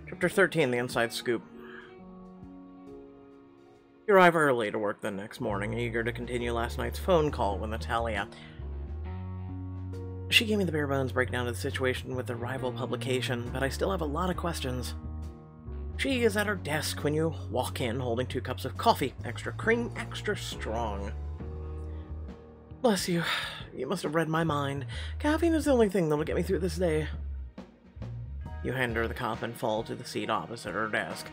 Chapter 13, The Inside Scoop. You arrive early to work the next morning, eager to continue last night's phone call with Natalia. She gave me the bare-bones breakdown of the situation with the rival publication, but I still have a lot of questions. She is at her desk when you walk in, holding 2 cups of coffee, extra cream, extra strong. Bless you. You must have read my mind. Caffeine is the only thing that'll get me through this day. You hand her the cup and fall to the seat opposite her desk.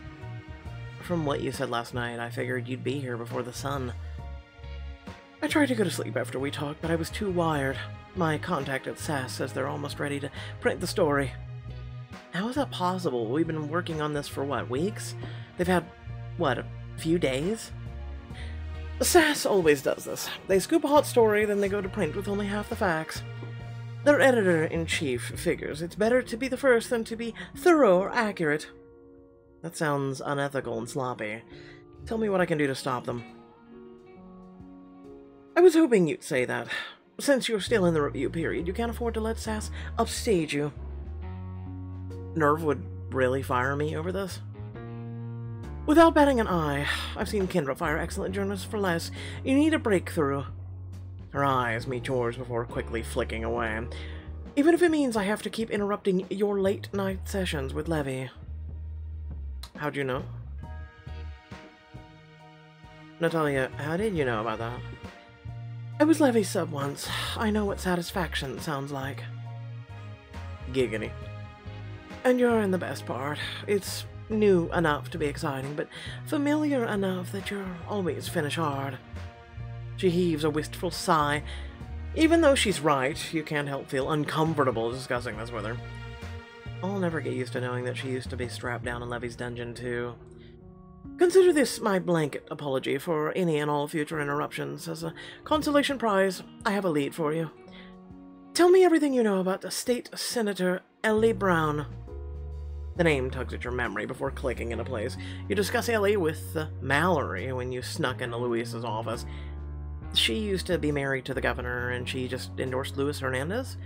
From what you said last night, I figured you'd be here before the sun. I tried to go to sleep after we talked, but I was too wired. My contact at SAS says they're almost ready to print the story. How is that possible? We've been working on this for, what, weeks? They've had, what, a few days? SAS always does this. They scoop a hot story, then they go to print with only half the facts. Their editor-in-chief figures it's better to be the first than to be thorough or accurate. That sounds unethical and sloppy. Tell me what I can do to stop them. I was hoping you'd say that. Since you're still in the review period, you can't afford to let SAS upstage you. Nerve would really fire me over this? Without batting an eye, I've seen Kendra fire excellent journalists for less. You need a breakthrough. Her eyes meet yours before quickly flicking away. Even if it means I have to keep interrupting your late-night sessions with Levy. How'd you know? Natalia, how did you know about that? I was Levy's sub once. I know what satisfaction sounds like. Giggity. And you're in the best part. It's new enough to be exciting, but familiar enough that you'll always finish hard. She heaves a wistful sigh. Even though she's right, you can't help feel uncomfortable discussing this with her. I'll never get used to knowing that she used to be strapped down in Levy's dungeon, too. Consider this my blanket apology for any and all future interruptions. As a consolation prize, I have a lead for you. Tell me everything you know about the State Senator Ellie Brown. The name tugs at your memory before clicking into place. You discuss Ellie with Mallory when you snuck into Luis's office. She used to be married to the governor, and she just endorsed Luis Hernandez?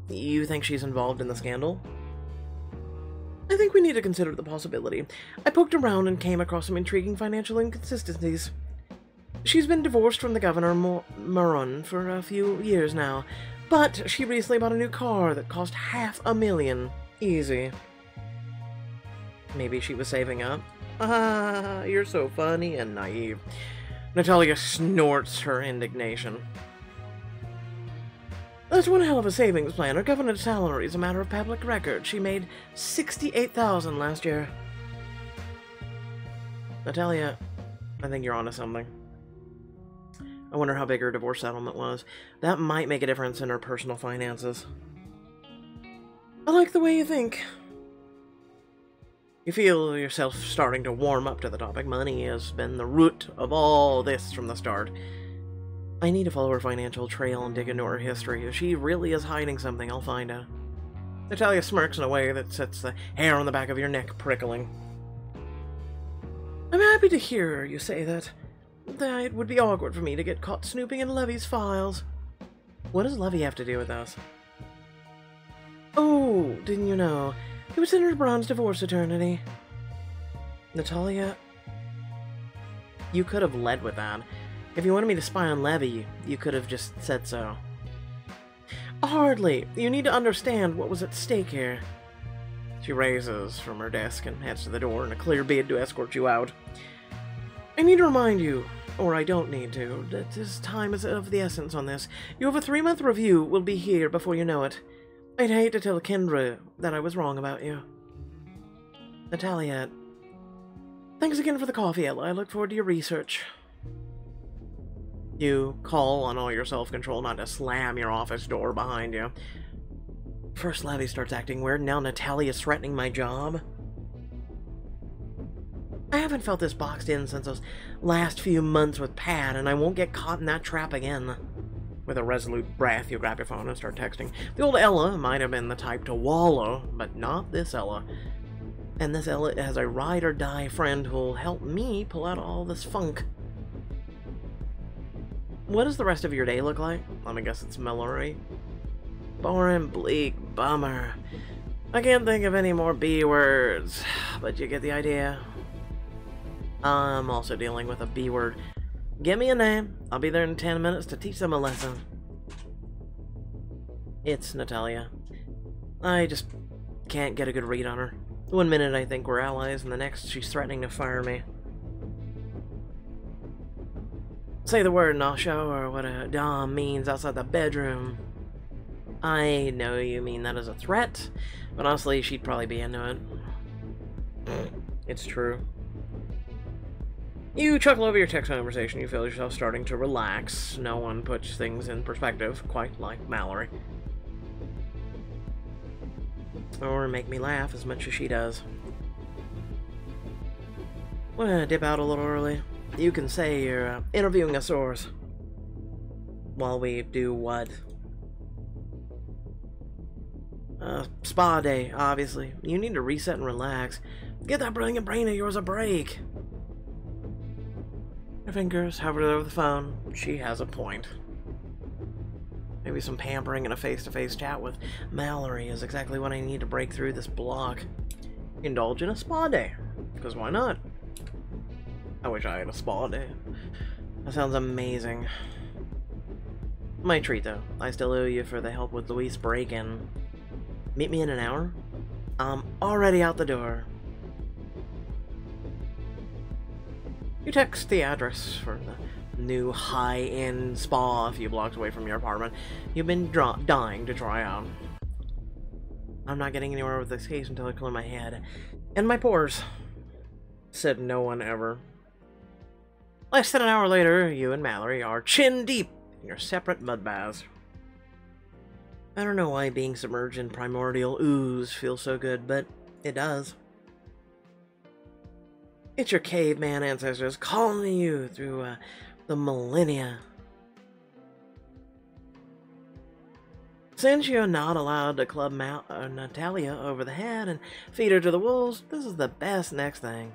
You think she's involved in the scandal? I think we need to consider the possibility. I poked around and came across some intriguing financial inconsistencies. She's been divorced from the governor, Moron, for a few years now, but she recently bought a new car that cost $500,000. Easy. Maybe she was saving up? Ah, you're so funny and naive. Natalia snorts her indignation. That's one hell of a savings plan. Her governor's salary is a matter of public record. She made $68,000 last year. Natalia, I think you're onto something. I wonder how big her divorce settlement was. That might make a difference in her personal finances. I like the way you think. You feel yourself starting to warm up to the topic. Money has been the root of all this from the start. I need to follow her financial trail and dig into her history. If she really is hiding something, I'll find out. Natalia smirks in a way that sets the hair on the back of your neck prickling. I'm happy to hear you say that. It would be awkward for me to get caught snooping in Levy's files. What does Levy have to do with us? Oh, didn't you know? He was Senator Brown's divorce attorney. Natalia, you could have led with that. If you wanted me to spy on Levy, you could have just said so. Hardly. You need to understand what was at stake here. She raises from her desk and heads to the door in a clear bid to escort you out. I need to remind you, or I don't need to, that this time is of the essence on this. You have a 3-month review. Will be here before you know it. I'd hate to tell Kendra that I was wrong about you. Natalia, thanks again for the coffee, Ella. I look forward to your research. You call on all your self-control not to slam your office door behind you. First Levy starts acting weird, now Natalia's threatening my job. I haven't felt this boxed in since those last few months with Pat, and I won't get caught in that trap again. With a resolute breath, you grab your phone and start texting. The old Ella might have been the type to wallow, but not this Ella. And this Ella has a ride-or-die friend who'll help me pull out all this funk. What does the rest of your day look like? Let me guess it's Mallory. Boring, bleak, bummer. I can't think of any more B words, but you get the idea. I'm also dealing with a B word. Give me a name. I'll be there in 10 minutes to teach them a lesson. It's Natalia. I just can't get a good read on her. One minute I think we're allies, and the next she's threatening to fire me. Say the word and I'll show her what a dom means outside the bedroom. I know you mean that as a threat, but honestly, she'd probably be into it. It's true. You chuckle over your text conversation. You feel yourself starting to relax. No one puts things in perspective quite like Mallory. Or make me laugh as much as she does. Wanna dip out a little early? You can say you're interviewing a source. While we do what? Spa day, obviously. You need to reset and relax. Get that brilliant brain of yours a break. Her fingers hovered over the phone. She has a point. Maybe some pampering and a face-to-face chat with Mallory is exactly what I need to break through this block. Indulge in a spa day. Because why not? I wish I had a spa day. That sounds amazing. My treat, though. I still owe you for the help with Luis' break-in. Meet me in an hour? I'm already out the door. You text the address for the new high-end spa a few blocks away from your apartment you've been dying to try out. I'm not getting anywhere with this case until I clear my head and my pores. Said no one ever. Less than an hour later, you and Mallory are chin-deep in your separate mud baths. I don't know why being submerged in primordial ooze feels so good, but it does. It's your caveman ancestors calling to you through the millennia. Since you're not allowed to club Natalia over the head and feed her to the wolves, this is the best next thing.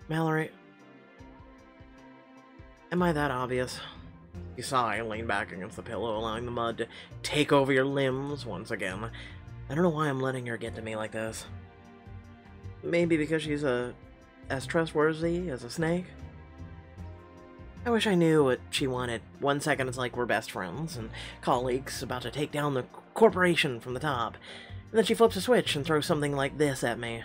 Mallory, am I that obvious? You sigh and lean back against the pillow, allowing the mud to take over your limbs once again. I don't know why I'm letting her get to me like this. Maybe because she's as trustworthy as a snake? I wish I knew what she wanted. 1 second it's like we're best friends and colleagues about to take down the corporation from the top. And then she flips a switch and throws something like this at me.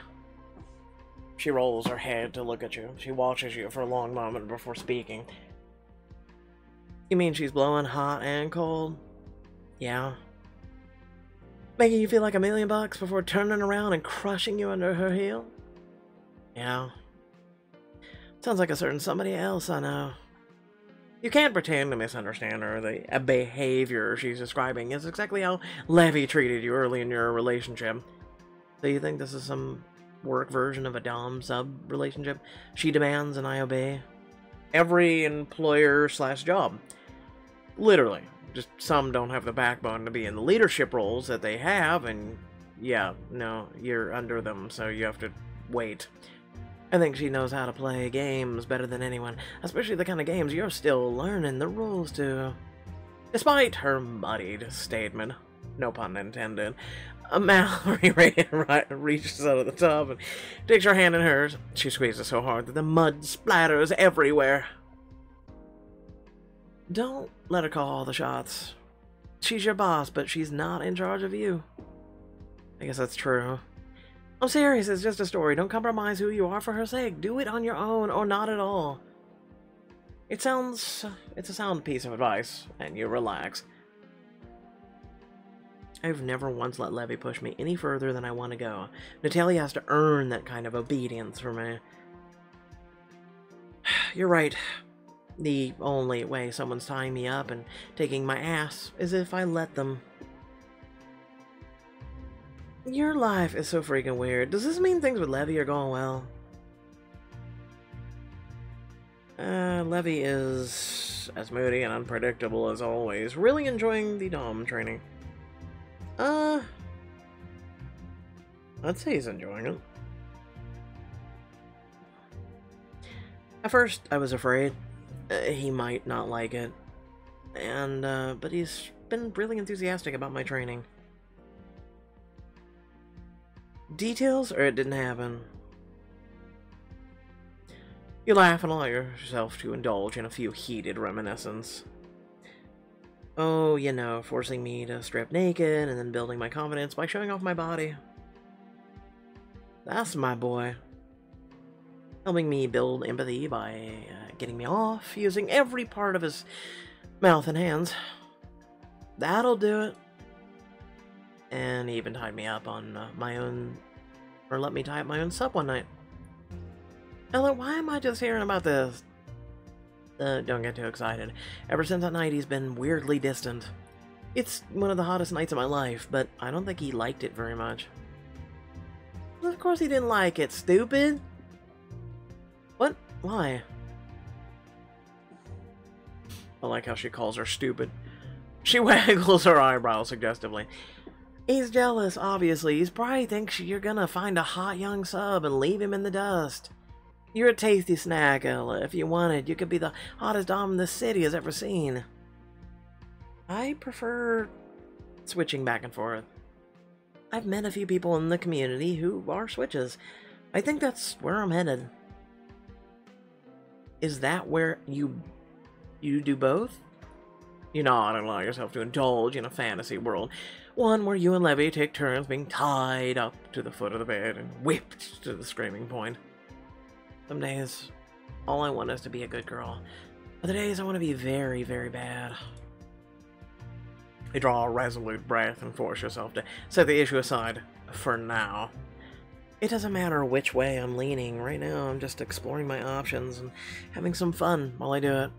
She rolls her head to look at you. She watches you for a long moment before speaking. You mean she's blowing hot and cold? Yeah. Making you feel like $1,000,000 before turning around and crushing you under her heel? Yeah. Sounds like a certain somebody else I know. You can't pretend to misunderstand her. The behavior she's describing is exactly how Levy treated you early in your relationship. So you think this is some work version of a dom-sub relationship? She demands and I obey. Every employer/job. Literally. Just some don't have the backbone to be in the leadership roles that they have, and yeah, no, you're under them, so you have to wait. I think she knows how to play games better than anyone, especially the kind of games you're still learning the rules to. Despite her muddied statement, no pun intended, Mallory reaches out of the tub and takes her hand in hers. She squeezes so hard that the mud splatters everywhere. Don't let her call all the shots. She's your boss, but she's not in charge of you. I guess that's true. I'm serious, it's just a story. Don't compromise who you are for her sake. Do it on your own, or not at all. It's a sound piece of advice, and you relax. I've never once let Levy push me any further than I want to go. Natalia has to earn that kind of obedience from me. You're right. The only way someone's tying me up and taking my ass is if I let them. Your life is so freaking weird. Does this mean things with Levy are going well? Levy is as moody and unpredictable as always. Really enjoying the dom training. I'd say he's enjoying it. At first, I was afraid. He might not like it. But he's been really enthusiastic about my training. Details, or it didn't happen? You laugh and allow yourself to indulge in a few heated reminiscences. Oh, you know, forcing me to strip naked and then building my confidence by showing off my body. That's my boy. Helping me build empathy by getting me off, using every part of his mouth and hands. That'll do it. And he even tied me up on my own, or let me tie up my own sub one night. Ella, why am I just hearing about this? Don't get too excited. Ever since that night, he's been weirdly distant. It's one of the hottest nights of my life, but I don't think he liked it very much. Well, of course he didn't like it, stupid! What? Why? I like how she calls her stupid. She waggles her eyebrows suggestively. He's jealous, obviously. He probably thinks you're gonna find a hot young sub and leave him in the dust. You're a tasty snack, Ella. If you wanted, you could be the hottest dom the city has ever seen. I prefer switching back and forth. I've met a few people in the community who are switches. I think that's where I'm headed. Is that where you do both? You nod and allow yourself to indulge in a fantasy world. One where you and Levy take turns being tied up to the foot of the bed and whipped to the screaming point. Some days, all I want is to be a good girl. Other days, I want to be very, very bad. You draw a resolute breath and force yourself to set the issue aside for now. It doesn't matter which way I'm leaning. Right now, I'm just exploring my options and having some fun while I do it.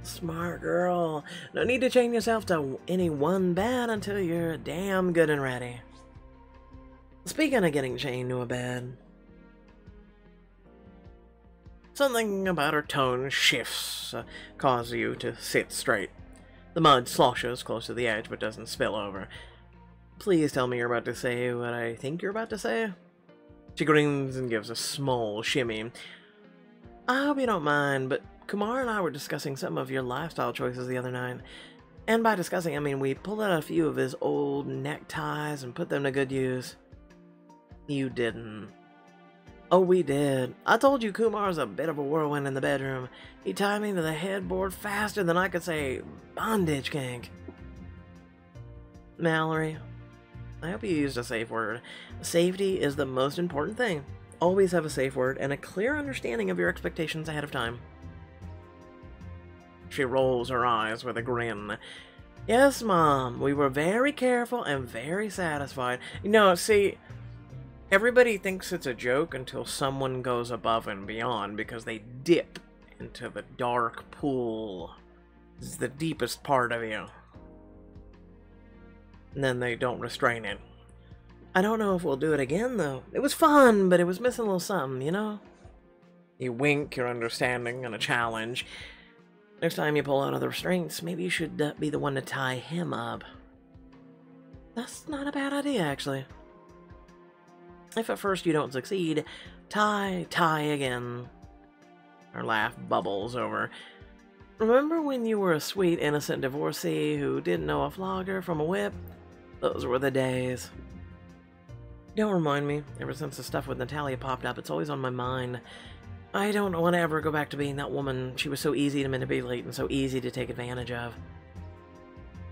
Smart girl. No need to chain yourself to any one bed until you're damn good and ready. Speaking of getting chained to a bed, something about her tone shifts, causes you to sit straight. The mud sloshes close to the edge but doesn't spill over. Please tell me you're about to say what I think you're about to say. She grins and gives a small shimmy. I hope you don't mind, but Kumar and I were discussing some of your lifestyle choices the other night. And by discussing, I mean we pulled out a few of his old neckties and put them to good use. You didn't. Oh, we did. I told you Kumar's a bit of a whirlwind in the bedroom. He tied me to the headboard faster than I could say bondage kink. Mallory, I hope you used a safe word. Safety is the most important thing. Always have a safe word and a clear understanding of your expectations ahead of time. She rolls her eyes with a grin. Yes, Mom, we were very careful and very satisfied. You know, see, everybody thinks it's a joke until someone goes above and beyond because they dip into the dark pool. It's the deepest part of you. And then they don't restrain it. I don't know if we'll do it again, though. It was fun, but it was missing a little something, you know? You wink your understanding and a challenge. Next time you pull out other restraints, maybe you should be the one to tie him up. That's not a bad idea, actually. If at first you don't succeed, tie again. Her laugh bubbles over. Remember when you were a sweet, innocent divorcee who didn't know a flogger from a whip? Those were the days. Don't remind me. Ever since the stuff with Natalia popped up, it's always on my mind. I don't want to ever go back to being that woman. She was so easy to manipulate and so easy to take advantage of.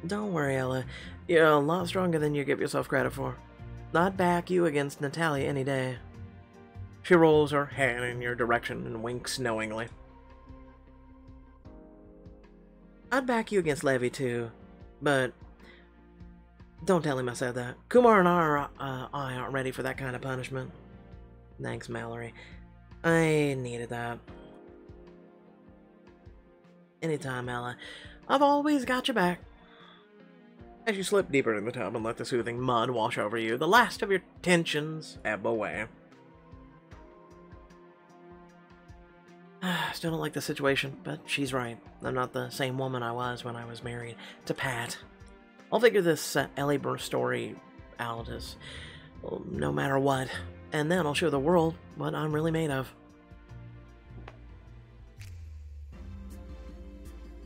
Don't worry, Ella. You're a lot stronger than you give yourself credit for. I'd back you against Natalia any day. She rolls her hand in your direction and winks knowingly. I'd back you against Levy too, but don't tell him I said that. Kumar and I aren't ready for that kind of punishment. Thanks, Mallory. I needed that. Anytime, Ella. I've always got your back. As you slip deeper in the tub and let the soothing mud wash over you, the last of your tensions ebb away. Still don't like the situation, but she's right. I'm not the same woman I was when I was married to Pat. I'll figure this Ellie story out as well, no matter what, and then I'll show the world what I'm really made of.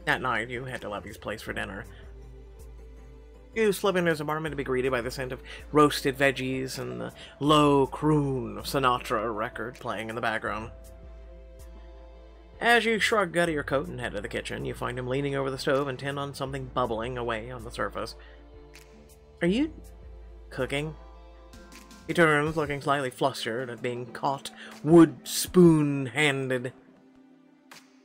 That night, you head to Levy's place for dinner. You slip into his apartment to be greeted by the scent of roasted veggies and the low croon of Sinatra record playing in the background. As you shrug out of your coat and head to the kitchen, you find him leaning over the stove intent on something bubbling away on the surface. Are you cooking? He turns, looking slightly flustered at being caught wood spoon-handed.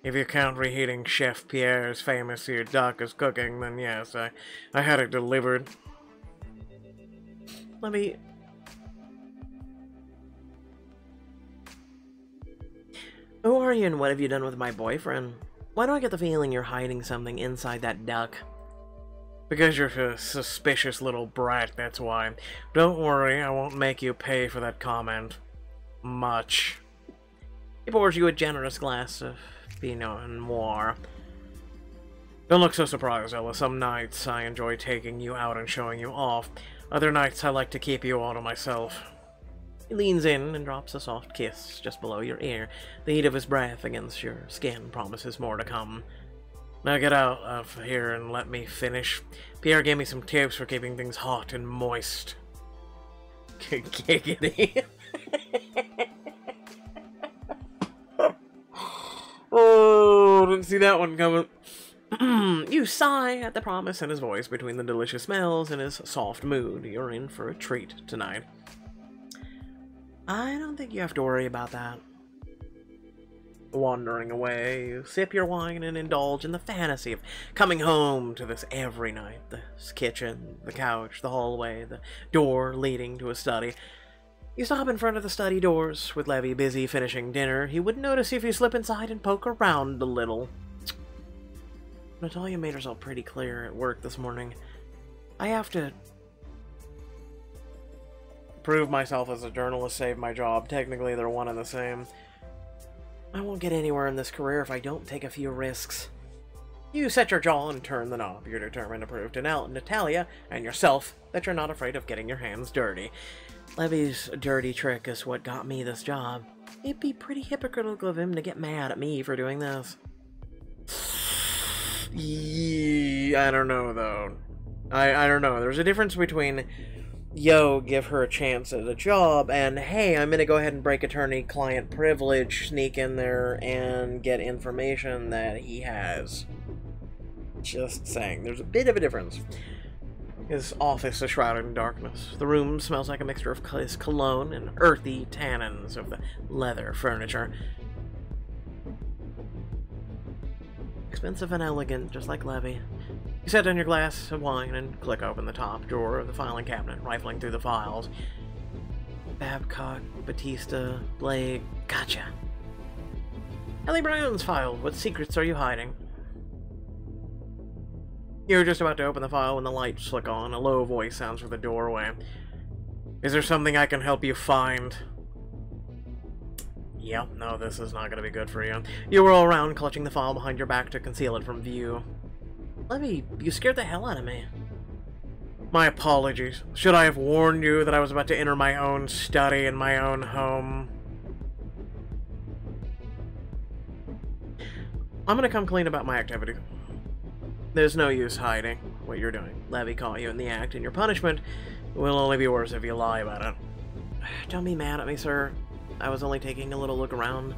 If you count reheating Chef Pierre's famous seared duck as cooking, then yes, I had it delivered. Let me... Who are you and what have you done with my boyfriend? Why do I get the feeling you're hiding something inside that duck? Because you're a suspicious little brat, that's why. Don't worry, I won't make you pay for that comment. Much. He pours you a generous glass of Pinot Noir. Don't look so surprised, Ella. Some nights I enjoy taking you out and showing you off. Other nights I like to keep you all to myself. He leans in and drops a soft kiss just below your ear. The heat of his breath against your skin promises more to come. Now get out of here and let me finish. Pierre gave me some tips for keeping things hot and moist. Giggity. Oh, didn't see that one coming. You sigh at the promise in his voice between the delicious smells and his soft mood. You're in for a treat tonight. I don't think you have to worry about that. Wandering away, you sip your wine and indulge in the fantasy of coming home to this every night. This kitchen, the couch, the hallway, the door leading to a study. You stop in front of the study doors, with Levy busy finishing dinner. He wouldn't notice if you slip inside and poke around a little. Natalia made herself pretty clear at work this morning. I have to prove myself as a journalist, save my job. Technically, they're one and the same. I won't get anywhere in this career if I don't take a few risks. You set your jaw and turn the knob. You're determined to prove to Natalia and yourself that you're not afraid of getting your hands dirty. Levy's dirty trick is what got me this job. It'd be pretty hypocritical of him to get mad at me for doing this. I don't know, though. I don't know. There's a difference between, yo, give her a chance at a job, and hey, I'm gonna go ahead and break attorney-client privilege, sneak in there, and get information that he has. Just saying. There's a bit of a difference. His office is shrouded in darkness. The room smells like a mixture of his cologne and earthy tannins of the leather furniture. Expensive and elegant, just like Levy. You set down your glass of wine and click open the top drawer of the filing cabinet, rifling through the files. Babcock, Batista, Blake, gotcha. Ellie Brown's file. What secrets are you hiding? You're just about to open the file when the lights flick on. A low voice sounds from the doorway. Is there something I can help you find? Yep, no, this is not going to be good for you. You roll around, clutching the file behind your back to conceal it from view. Levy, you scared the hell out of me. My apologies. Should I have warned you that I was about to enter my own study in my own home? I'm going to come clean about my activity. There's no use hiding what you're doing. Levy caught you in the act, and your punishment will only be worse if you lie about it. Don't be mad at me, sir. I was only taking a little look around.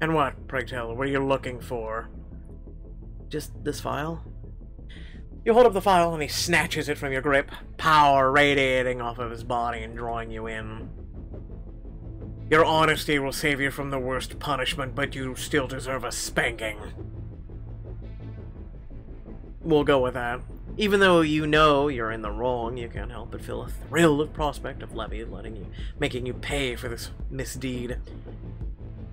And what, pray tell, what are you looking for? Just this file? You hold up the file and he snatches it from your grip, power radiating off of his body and drawing you in. Your honesty will save you from the worst punishment, but you still deserve a spanking. We'll go with that. Even though you know you're in the wrong, you can't help but feel a thrill of prospect of Levy making you pay for this misdeed.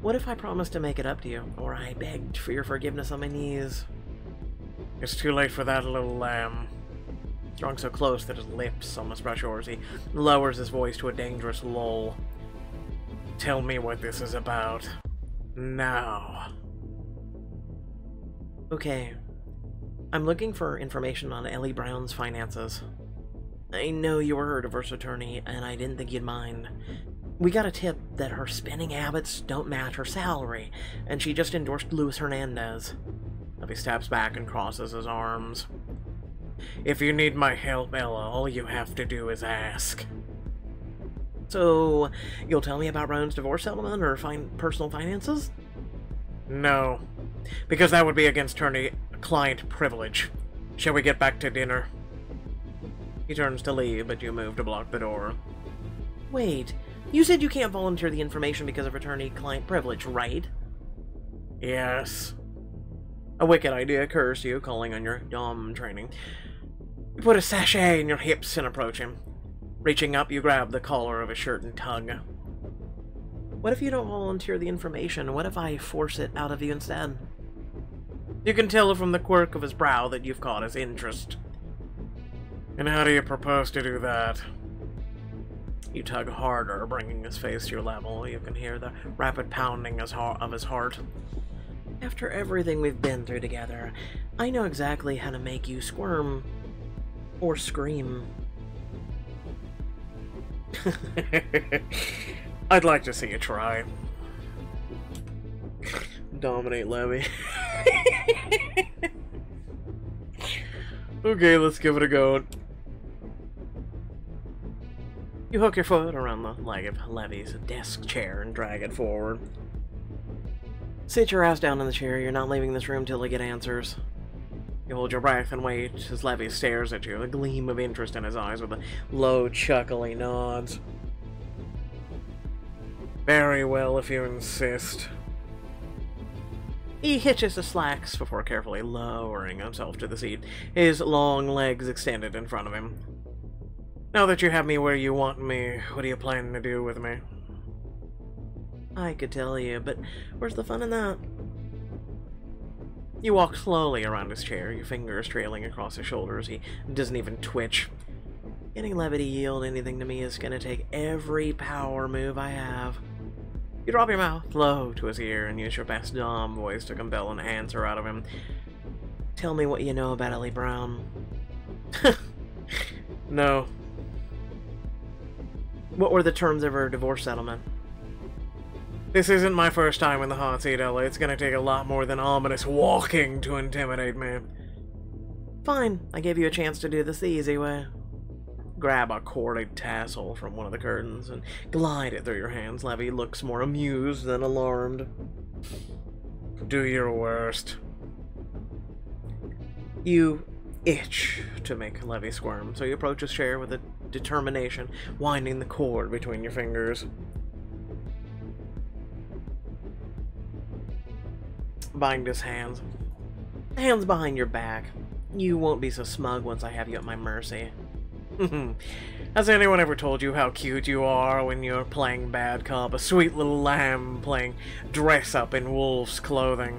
What if I promised to make it up to you, or I begged for your forgiveness on my knees? It's too late for that, little lamb. Drawing so close that his lips almost brush yours, he lowers his voice to a dangerous lull. Tell me what this is about. Now. Okay. I'm looking for information on Ellie Brown's finances. I know you were her divorce attorney, and I didn't think you'd mind. We got a tip that her spending habits don't match her salary, and she just endorsed Luis Hernandez. Levy steps back and crosses his arms. If you need my help, Ella, all you have to do is ask. So, you'll tell me about Rowan's divorce settlement or personal finances? No, because that would be against attorney-client privilege. Shall we get back to dinner? He turns to leave, but you move to block the door. Wait, you said you can't volunteer the information because of attorney-client privilege, right? Yes. A wicked idea occurs to you, calling on your dom training. You put a sachet in your hips and approach him. Reaching up, you grab the collar of his shirt and tug. What if you don't volunteer the information? What if I force it out of you instead? You can tell from the quirk of his brow that you've caught his interest. And how do you propose to do that? You tug harder, bringing his face to your level. You can hear the rapid pounding of his heart. After everything we've been through together, I know exactly how to make you squirm. Or scream. I'd like to see you try. Dominate Levy. Okay, let's give it a go. You hook your foot around the leg of Levy's desk chair and drag it forward. Sit your ass down in the chair. You're not leaving this room till we get answers. You hold your breath and wait as Levy stares at you, a gleam of interest in his eyes with a low, chuckly nods. Very well, if you insist. He hitches the slacks before carefully lowering himself to the seat, his long legs extended in front of him. Now that you have me where you want me, what are you planning to do with me? I could tell you, but where's the fun in that? You walk slowly around his chair, your fingers trailing across his shoulders. He doesn't even twitch. Getting Levy to yield anything to me is going to take every power move I have. You drop your mouth low to his ear and use your best dom voice to compel an answer out of him. Tell me what you know about Ellie Brown. No. What were the terms of her divorce settlement? This isn't my first time in the hot seat, Ella. It's gonna take a lot more than ominous walking to intimidate me. Fine, I gave you a chance to do this the easy way. Grab a corded tassel from one of the curtains and glide it through your hands. Levy looks more amused than alarmed. Do your worst. You itch to make Levy squirm, so you approach his chair with a determination, winding the cord between your fingers. Bind his hands. Hands behind your back. You won't be so smug once I have you at my mercy. Has anyone ever told you how cute you are when you're playing bad cop? A sweet little lamb playing dress-up in wolf's clothing.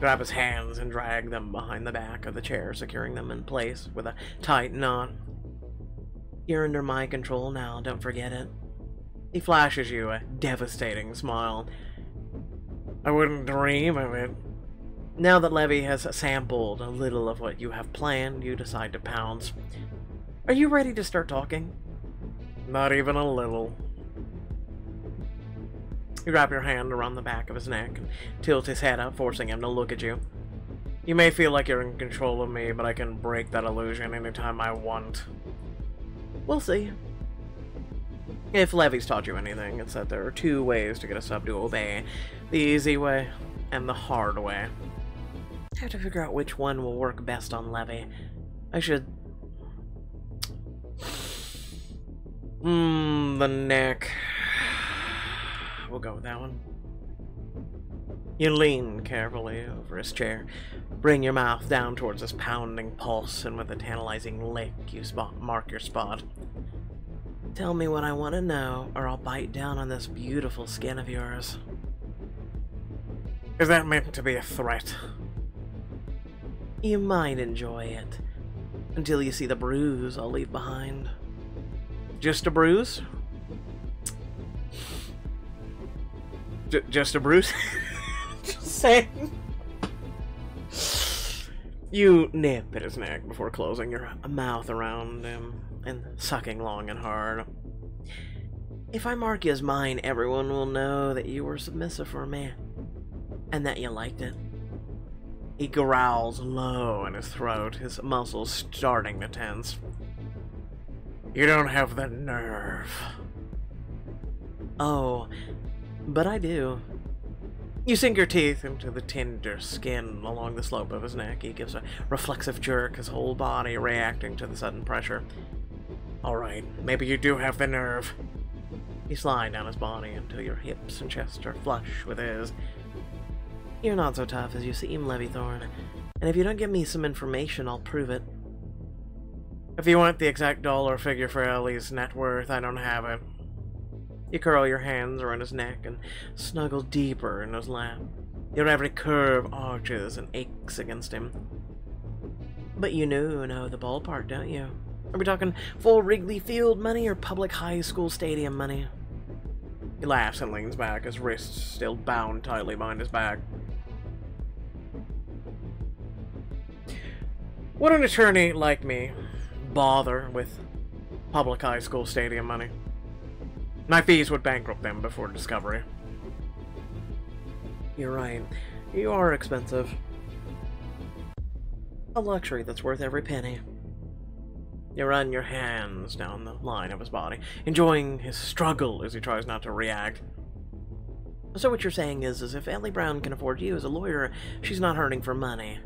Grab his hands and drag them behind the back of the chair, securing them in place with a tight knot. You're under my control now, don't forget it. He flashes you a devastating smile. I wouldn't dream of it. Now that Levy has sampled a little of what you have planned, you decide to pounce. Are you ready to start talking? Not even a little. You wrap your hand around the back of his neck and tilt his head up, forcing him to look at you. You may feel like you're in control of me, but I can break that illusion anytime I want. We'll see. If Levy's taught you anything, it's that there are two ways to get a sub to obey. The easy way and the hard way. I have to figure out which one will work best on Levy. I should... the neck. We'll go with that one. You lean carefully over his chair, bring your mouth down towards his pounding pulse, and with a tantalizing lick, you mark your spot. Tell me what I want to know, or I'll bite down on this beautiful skin of yours. Is that meant to be a threat? You might enjoy it, until you see the bruise I'll leave behind. Just a bruise? Just a bruise? Just saying. You nip at his neck before closing your mouth around him and sucking long and hard. If I mark you as mine, everyone will know that you were submissive for me, and that you liked it. He growls low in his throat, his muscles starting to tense. You don't have the nerve. Oh, but I do. You sink your teeth into the tender skin along the slope of his neck. He gives a reflexive jerk, his whole body reacting to the sudden pressure. Alright, maybe you do have the nerve. You slide down his body until your hips and chest are flush with his. You're not so tough as you seem, Levythorn, and if you don't give me some information, I'll prove it. If you want the exact dollar figure for Ellie's net worth, I don't have it. You curl your hands around his neck and snuggle deeper in his lap. Your every curve arches and aches against him. But you know the ballpark, don't you? Are we talking full Wrigley Field money or public high school stadium money? He laughs and leans back, his wrists still bound tightly behind his back. Would an attorney like me bother with public high school stadium money? My fees would bankrupt them before discovery. You're right. You are expensive. A luxury that's worth every penny. You run your hands down the line of his body, enjoying his struggle as he tries not to react. So what you're saying is if Ellie Brown can afford you as a lawyer, she's not hurting for money.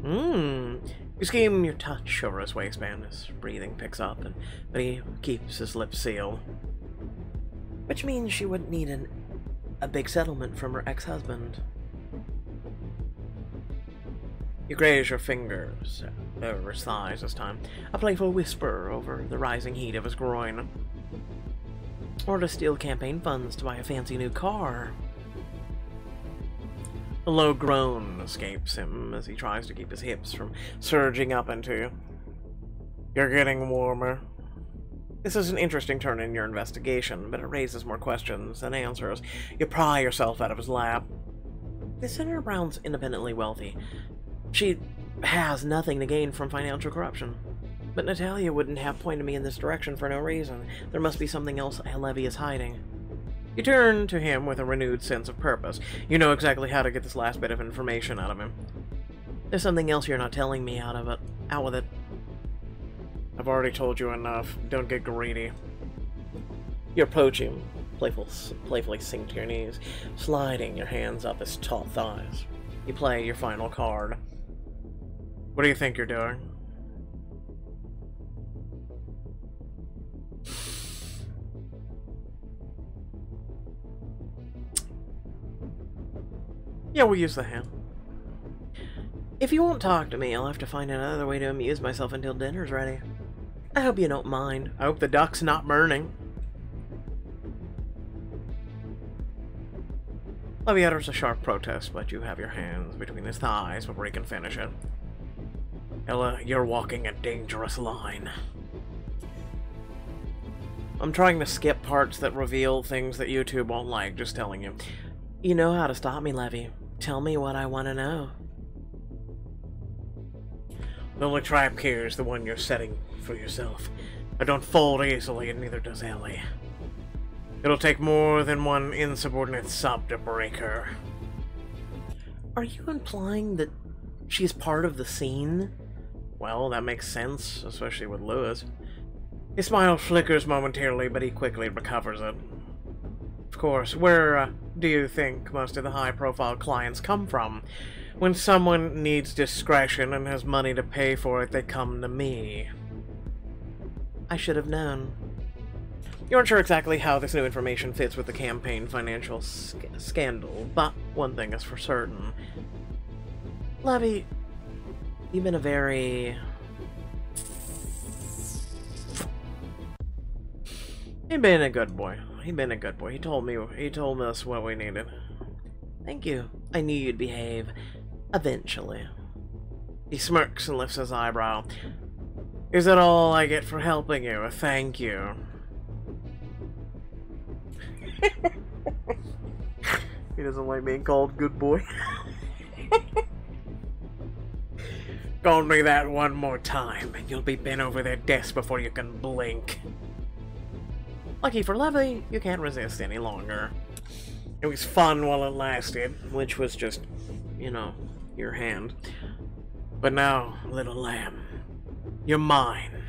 You scheme your touch over his waistband. His breathing picks up, but he keeps his lips sealed. Which means she wouldn't need a big settlement from her ex-husband. You graze your fingers over his thighs this time, a playful whisper over the rising heat of his groin. Or to steal campaign funds to buy a fancy new car. A low groan escapes him as he tries to keep his hips from surging up into you. You're getting warmer. This is an interesting turn in your investigation, but it raises more questions than answers. You pry yourself out of his lap. Senator Brown's independently wealthy. She has nothing to gain from financial corruption. But Natalia wouldn't have pointed me in this direction for no reason. There must be something else Levy is hiding. You turn to him with a renewed sense of purpose. You know exactly how to get this last bit of information out of him. There's something else you're not telling me. Out with it. I've already told you enough. Don't get greedy. You approach him, playfully sink to your knees, sliding your hands up his taut thighs. You play your final card. What do you think you're doing? Yeah, we'll use the hand. If you won't talk to me, I'll have to find another way to amuse myself until dinner's ready. I hope you don't mind. I hope the duck's not burning. Levy utters a sharp protest, but you have your hands between his thighs before he can finish it. Ella, you're walking a dangerous line. I'm trying to skip parts that reveal things that YouTube won't like, just telling you. You know how to stop me, Levy. Tell me what I want to know. The only trap here is the one you're setting for yourself. I don't fold easily, and neither does Ellie. It'll take more than one insubordinate sub to break her. Are you implying that she's part of the scene? Well, that makes sense, especially with Lewis. His smile flickers momentarily, but he quickly recovers it. Of course, where do you think most of the high-profile clients come from? When someone needs discretion and has money to pay for it, they come to me. I should have known. You aren't sure exactly how this new information fits with the campaign financial scandal, but one thing is for certain. Levy, you've been a very... He'd been a good boy. He'd been a good boy. He told us what we needed. Thank you. I knew you'd behave. Eventually. He smirks and lifts his eyebrow. Is that all I get for helping you? A thank you. He doesn't like being called good boy. Call me that one more time, and you'll be bent over their desk before you can blink. Lucky for Levy, you can't resist any longer. It was fun while it lasted, which was just you know, your hand. But now, little lamb, you're mine.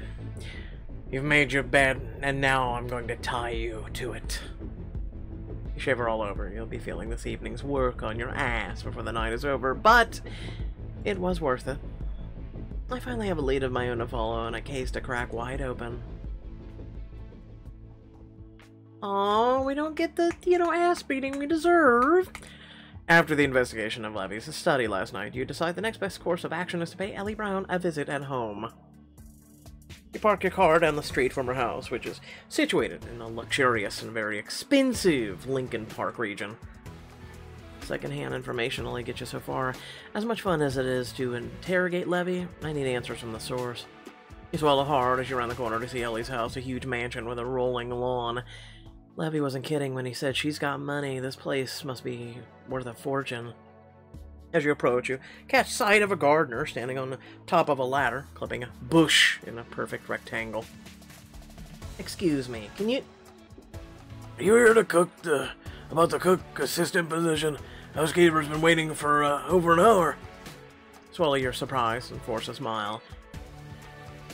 You've made your bed, and now I'm going to tie you to it. You shiver all over. You'll be feeling this evening's work on your ass before the night is over, but it was worth it. I finally have a lead of my own to follow and a case to crack wide open. Oh, we don't get the, ass beating we deserve. After the investigation of Levy's study last night, you decide the next best course of action is to pay Ellie Brown a visit at home. You park your car down the street from her house, which is situated in a luxurious and very expensive Lincoln Park region. Secondhand information only gets you so far. As much fun as it is to interrogate Levy, I need answers from the source. You swallow hard as you round the corner to see Ellie's house, a huge mansion with a rolling lawn. Levy wasn't kidding when he said she's got money. This place must be worth a fortune. As you approach, you catch sight of a gardener standing on the top of a ladder, clipping a bush in a perfect rectangle. Excuse me, can you... Are you here to cook about the cook assistant position? Housekeeper's been waiting for over an hour. Swallow your surprise and force a smile.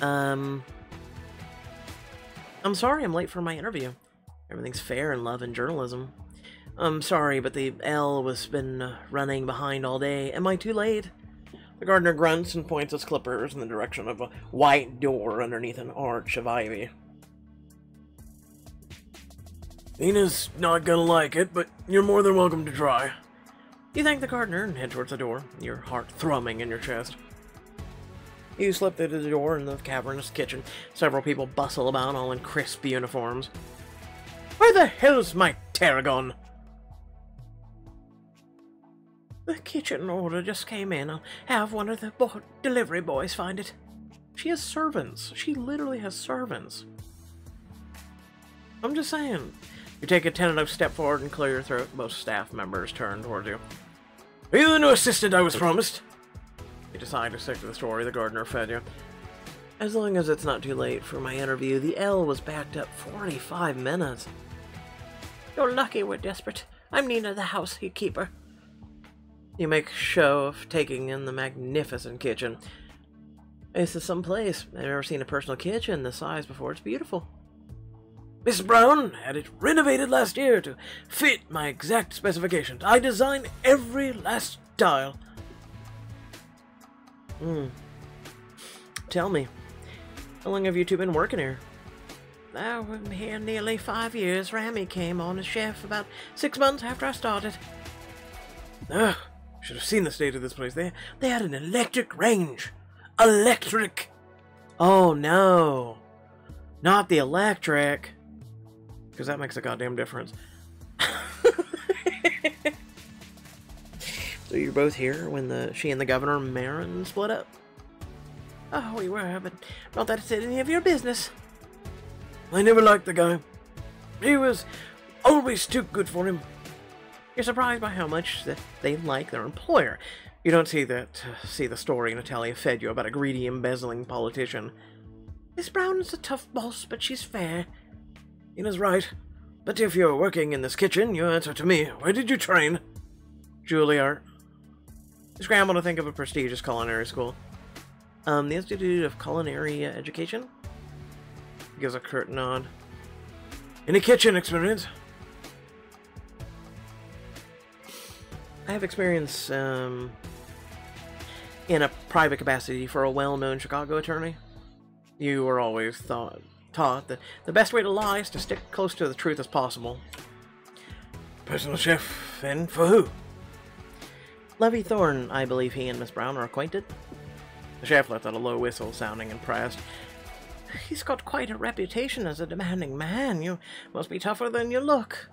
I'm sorry I'm late for my interview. Everything's fair in love and journalism. I'm sorry, but the L was been running behind all day. Am I too late? The gardener grunts and points his clippers in the direction of a white door underneath an arch of ivy. Nina's not gonna like it, but you're more than welcome to try. You thank the gardener and head towards the door, your heart thrumming in your chest. You slip through the door in the cavernous kitchen. Several people bustle about, all in crisp uniforms. Where the hell's my tarragon? The kitchen order just came in. I'll have one of the delivery boys find it. She has servants. She literally has servants. I'm just saying. You take a tentative step forward and clear your throat. Most staff members turn towards you. Are you the new assistant I was promised? You decide to stick to the story the gardener fed you. As long as it's not too late for my interview, the L was backed up 45 minutes. You're lucky we're desperate. I'm Nina, the housekeeper. You make show of taking in the magnificent kitchen. This is some place. I've never seen a personal kitchen this size before. It's beautiful. Mrs. Brown had it renovated last year to fit my exact specifications. I designed every last tile. Tell me, how long have you two been working here? I've been here nearly 5 years. Rami came on as chef about 6 months after I started. Should have seen the state of this place. They had an electric range. Electric! Oh no. Not the electric. Because that makes a goddamn difference. So you're both here when she and the governor Marin split up? Oh, we were, but not that it's any of your business. I never liked the guy. He was always too good for him. You're surprised by how much that they like their employer. You don't see the story Natalia fed you about a greedy, embezzling politician. Miss Brown is a tough boss, but she's fair. Ina's right. But if you're working in this kitchen, you answer to me. Where did you train? Juilliard. You scramble to think of a prestigious culinary school. The Institute of Culinary Education? Gives a curt nod. Any kitchen experience? I have experience, in a private capacity for a well-known Chicago attorney. You were always taught that the best way to lie is to stick close to the truth as possible. Personal chef, and for who? Levy Thorne, I believe he and Miss Brown are acquainted. The chef let out a low whistle, sounding impressed. He's got quite a reputation as a demanding man. You must be tougher than you look.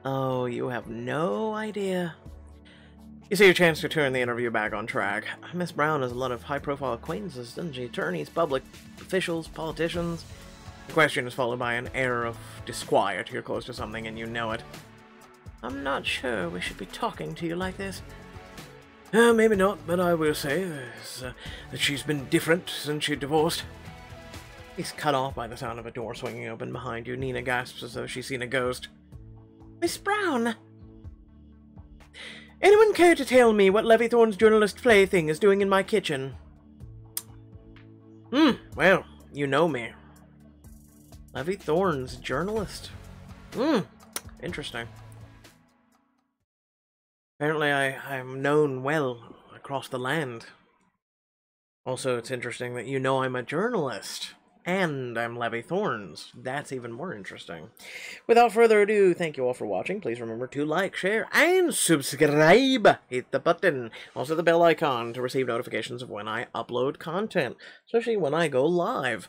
Oh, you have no idea. You see a chance to turn the interview back on track. Miss Brown has a lot of high-profile acquaintances, doesn't she? Attorneys, public officials, politicians. The question is followed by an air of disquiet. You're close to something and you know it. I'm not sure we should be talking to you like this. Maybe not, but I will say that she's been different since she divorced. He's cut off by the sound of a door swinging open behind you. Nina gasps as though she's seen a ghost. Miss Brown! Anyone care to tell me what Levy Thorne's journalist plaything is doing in my kitchen? Well, you know me. Levy Thorne's journalist. Interesting. Apparently I'm known well across the land. Also, it's interesting that you know I'm a journalist. And I'm Levy Thorns. That's even more interesting. Without further ado, thank you all for watching. Please remember to like, share, and subscribe. Hit the button. Also the bell icon to receive notifications of when I upload content, especially when I go live.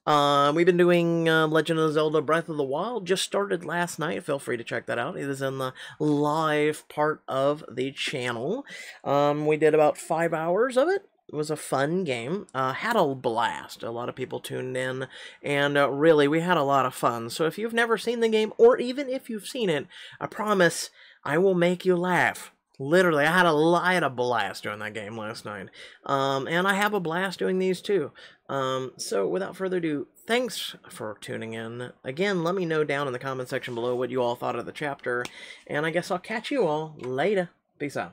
We've been doing Legend of Zelda Breath of the Wild. Just started last night. Feel free to check that out. It is in the live part of the channel. We did about 5 hours of it. It was a fun game. Had a blast. A lot of people tuned in, and really, we had a lot of fun. So if you've never seen the game, or even if you've seen it, I promise I will make you laugh. Literally, I had a blast doing that game last night. And I have a blast doing these too. So without further ado, thanks for tuning in. Again, let me know down in the comment section below what you all thought of the chapter, and I guess I'll catch you all later. Peace out.